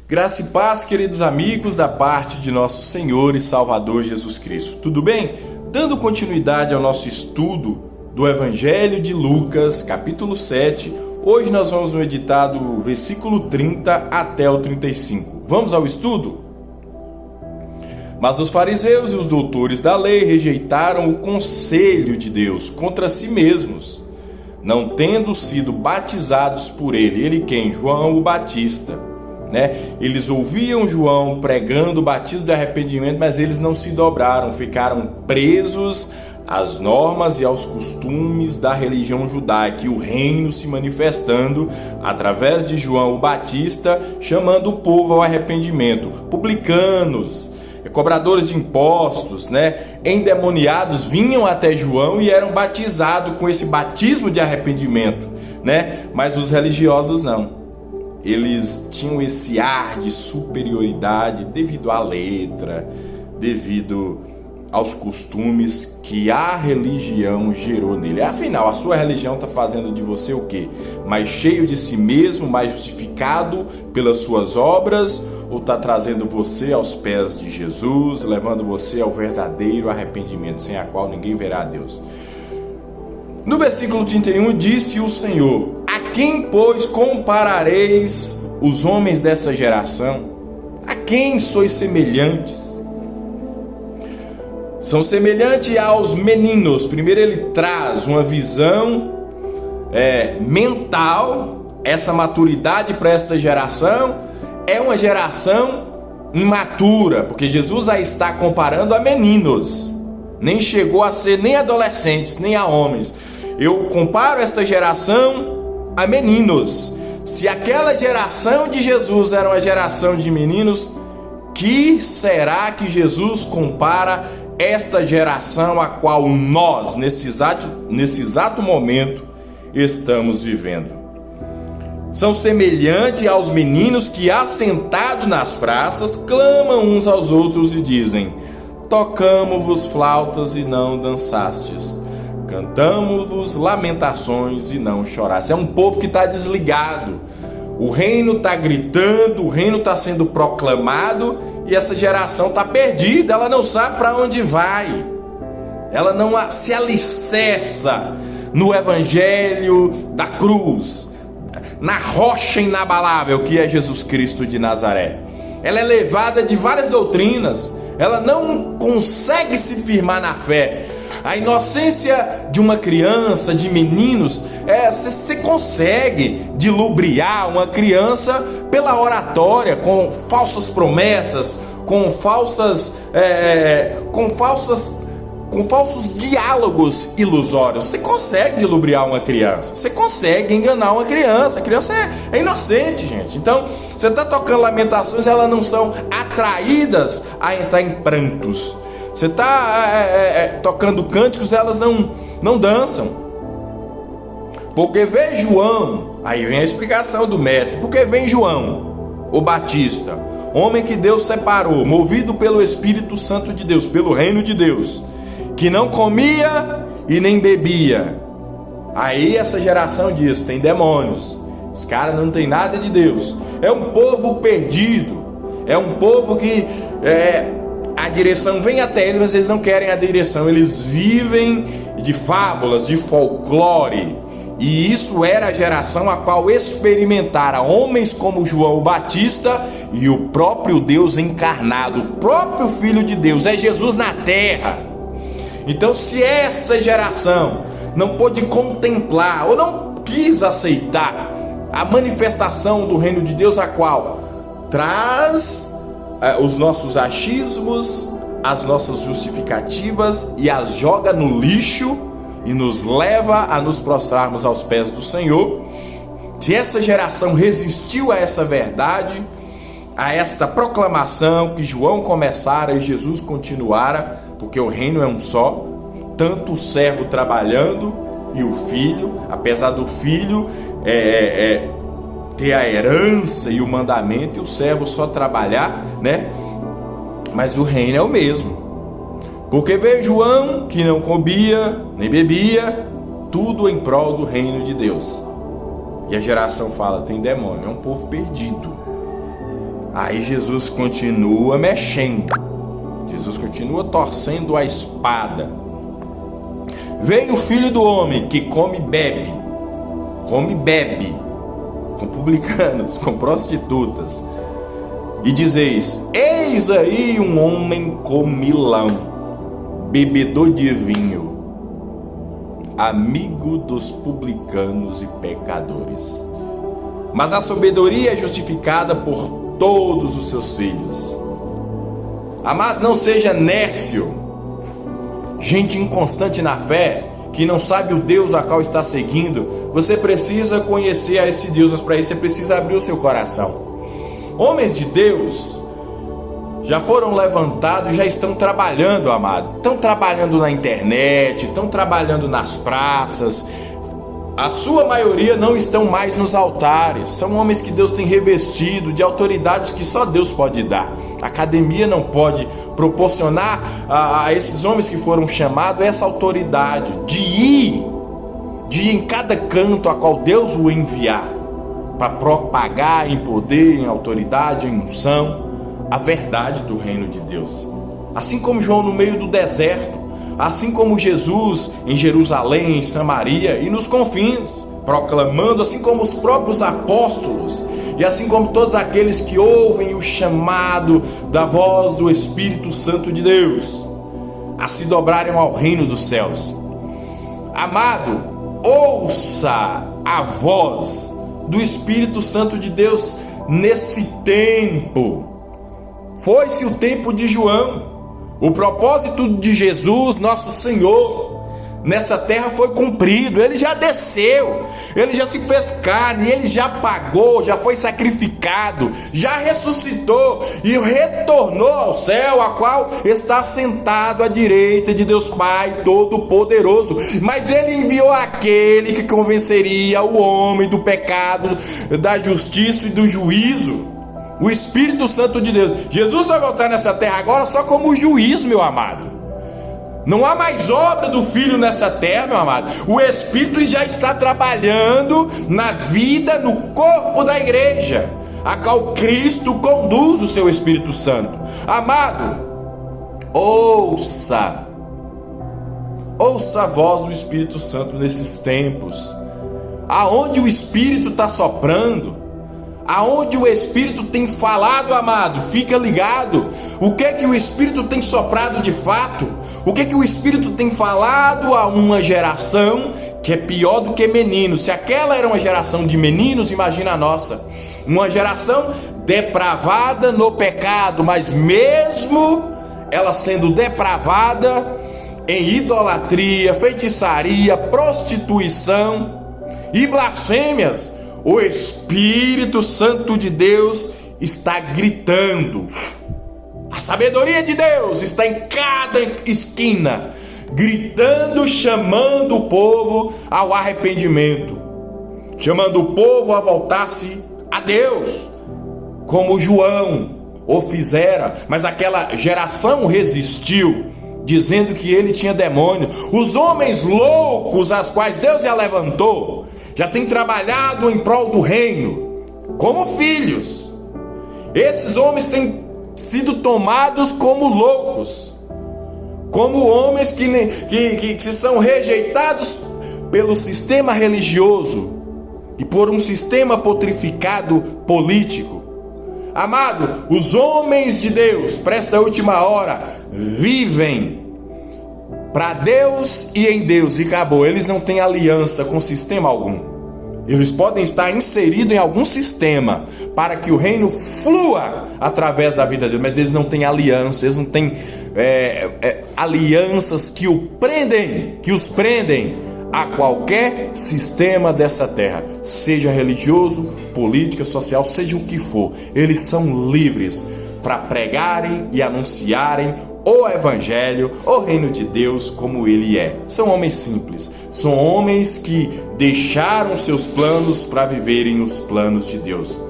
Graça e paz, queridos amigos, da parte de nosso Senhor e Salvador Jesus Cristo. Tudo bem? Dando continuidade ao nosso estudo do Evangelho de Lucas, capítulo 7, hoje nós vamos meditar do versículo 30 até o 35. Vamos ao estudo? Mas os fariseus e os doutores da lei rejeitaram o conselho de Deus contra si mesmos, não tendo sido batizados por ele. Ele quem? João o Batista. Eles ouviam João pregando o batismo de arrependimento, mas eles não se dobraram, ficaram presos às normas e aos costumes da religião judaica, e o reino se manifestando através de João o Batista, chamando o povo ao arrependimento. Publicanos, cobradores de impostos, endemoniados vinham até João e eram batizados com esse batismo de arrependimento, mas os religiosos não. Eles tinham esse ar de superioridade devido à letra, devido aos costumes que a religião gerou nele. Afinal, a sua religião está fazendo de você o quê? Mais cheio de si mesmo, mais justificado pelas suas obras, ou está trazendo você aos pés de Jesus, levando você ao verdadeiro arrependimento, sem a qual ninguém verá a Deus? No versículo 31, disse o Senhor: a quem, pois, comparareis os homens dessa geração? A quem sois semelhantes? São semelhantes aos meninos. Primeiro ele traz uma visão mental, essa maturidade para esta geração. É uma geração imatura, porque Jesus a está comparando a meninos. Nem chegou a ser nem adolescentes, nem a homens. Eu comparo esta geração a meninos. Se aquela geração de Jesus era uma geração de meninos, que será que Jesus compara esta geração a qual nós, nesse exato momento, estamos vivendo? São semelhantes aos meninos que, assentados nas praças, clamam uns aos outros e dizem: tocamo-vos flautas e não dançastes, cantamos-vos lamentações e não choraste. É um povo que está desligado. O reino está gritando, o reino está sendo proclamado, e essa geração está perdida, ela não sabe para onde vai. Ela não se alicerça no evangelho da cruz, na rocha inabalável que é Jesus Cristo de Nazaré. Ela é levada de várias doutrinas, ela não consegue se firmar na fé. A inocência de uma criança, de meninos, você consegue dilubriar uma criança pela oratória, com falsas promessas, com falsos diálogos ilusórios. Você consegue dilubriar uma criança, você consegue enganar uma criança. A criança é inocente, gente. Então, você está tocando lamentações, elas não são atraídas a entrar em prantos. Você está tocando cânticos, elas não dançam. Porque vem João, aí vem a explicação do mestre. Porque vem João, o Batista, homem que Deus separou, movido pelo Espírito Santo de Deus, pelo reino de Deus, que não comia e nem bebia. Aí essa geração diz: tem demônios, esse cara não tem nada de Deus. É um povo perdido, é um povo que a direção vem até eles, mas eles não querem a direção. Eles vivem de fábulas, de folclore. E isso era a geração a qual experimentara homens como João o Batista e o próprio Deus encarnado, o próprio Filho de Deus, é Jesus na terra. Então, se essa geração não pôde contemplar ou não quis aceitar a manifestação do reino de Deus, a qual traz os nossos achismos, as nossas justificativas e as joga no lixo e nos leva a nos prostrarmos aos pés do Senhor. Se essa geração resistiu a essa verdade, a esta proclamação que João começara e Jesus continuara, porque o reino é um só, tanto o servo trabalhando e o filho, apesar do filho ter a herança e o mandamento, e o servo só trabalhar, mas o reino é o mesmo. Porque veio João, que não comia nem bebia, tudo em prol do reino de Deus. E a geração fala: tem demônio, é um povo perdido. Aí Jesus continua mexendo. Jesus continua torcendo a espada. Veio o Filho do Homem que come e bebe com publicanos, com prostitutas. E dizeis: eis aí um homem comilão, bebedor de vinho, amigo dos publicanos e pecadores. Mas a sabedoria é justificada por todos os seus filhos. Amado, não seja nércio, gente inconstante na fé, que não sabe o Deus a qual está seguindo. Você precisa conhecer a esse Deus, mas para isso você precisa abrir o seu coração. Homens de Deus já foram levantados, já estão trabalhando, amado. Estão trabalhando na internet, estão trabalhando nas praças. A sua maioria não estão mais nos altares. São homens que Deus tem revestido de autoridades que só Deus pode dar. A academia não pode proporcionar a esses homens que foram chamados essa autoridade de ir em cada canto a qual Deus o enviar, para propagar em poder, em autoridade, em unção, a verdade do reino de Deus. Assim como João no meio do deserto, assim como Jesus em Jerusalém, em Samaria e nos confins, proclamando, assim como os próprios apóstolos, e assim como todos aqueles que ouvem o chamado da voz do Espírito Santo de Deus, a se dobrarem ao reino dos céus. Amado, ouça a voz do Espírito Santo de Deus nesse tempo. Foi-se o tempo de João. O propósito de Jesus, nosso Senhor, nessa terra foi cumprido. Ele já desceu, ele já se fez carne, ele já pagou, já foi sacrificado, já ressuscitou e retornou ao céu, a qual está sentado à direita de Deus Pai Todo-Poderoso. Mas ele enviou aquele que convenceria o homem do pecado, da justiça e do juízo, o Espírito Santo de Deus. Jesus vai voltar nessa terra agora só como juiz, meu amado. Não há mais obra do Filho nessa terra, meu amado. O Espírito já está trabalhando na vida, no corpo da igreja, a qual Cristo conduz o seu Espírito Santo. Amado, ouça a voz do Espírito Santo nesses tempos, aonde o Espírito está soprando, aonde o Espírito tem falado, amado, fica ligado. O que é que o Espírito tem soprado de fato? O que é que o Espírito tem falado a uma geração que é pior do que meninos? Se aquela era uma geração de meninos, imagina a nossa. Uma geração depravada no pecado, mas mesmo ela sendo depravada em idolatria, feitiçaria, prostituição e blasfêmias, o Espírito Santo de Deus está gritando. A sabedoria de Deus está em cada esquina, gritando, chamando o povo ao arrependimento, chamando o povo a voltar-se a Deus, como João o fizera, mas aquela geração resistiu, dizendo que ele tinha demônio. Os homens loucos, as quais Deus já levantou, já tem trabalhado em prol do reino, como filhos. Esses homens têm sido tomados como loucos, como homens que são rejeitados pelo sistema religioso e por um sistema putrificado político. Amado, os homens de Deus, para esta última hora, vivem para Deus e em Deus, e acabou. Eles não têm aliança com sistema algum. Eles podem estar inseridos em algum sistema para que o reino flua através da vida deles, mas eles não têm aliança, eles não têm alianças que os prendem a qualquer sistema dessa terra, seja religioso, política, social, seja o que for. Eles são livres para pregarem e anunciarem o Evangelho, o reino de Deus como ele é. São homens simples, são homens que deixaram seus planos para viverem os planos de Deus.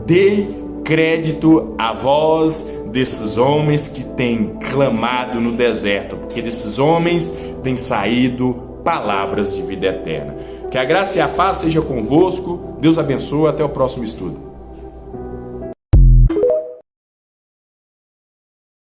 Dê crédito à voz desses homens que têm clamado no deserto, porque desses homens têm saído palavras de vida eterna. Que a graça e a paz seja convosco. Deus abençoe. Até o próximo estudo.